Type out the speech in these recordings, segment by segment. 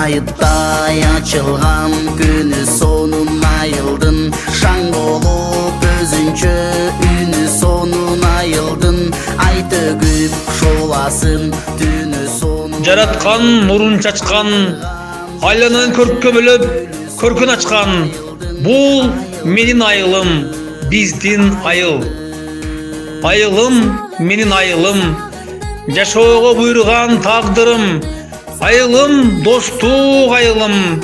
Ayıtтай açılgan günü sonun ayıldın. Şan bolup özünçö ünü sonun ayıldın. Ayты күп шоласın түнү sonun. Жараткан нурун чачкан, айланын көрккө бөлөп көркүн ачкан. Бул менин айылым, биздин айыл. Айылым менин айылым, жашоого буйруган тагдырым. Айылым достук айылым.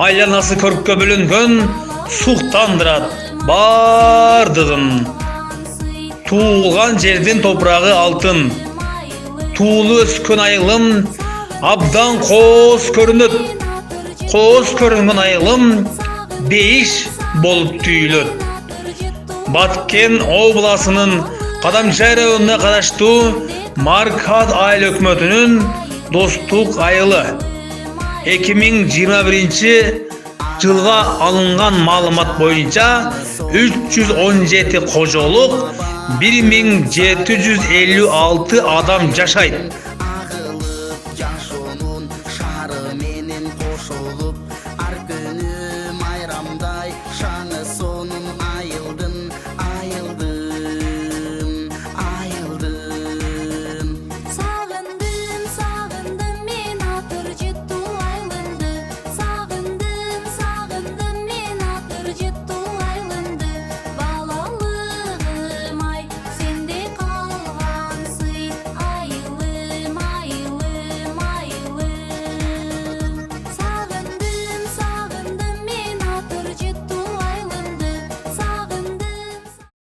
Айланасы көрккө бөлүнгөн суктандырат бардыгын. Туылган жердин топурагы алтын. Туылы өскөн айылым абдан коос көрүнөт. Коос көрүнгөн айылым бейиш болуп түйүлөт. Баткен обласынын Кадамчай районуна караштуу Маркат айыл өкмөтүнүн достук айылы. 2021 жылга алынган маалымат боюнча 317 кожолук, 1756 адам жашайт.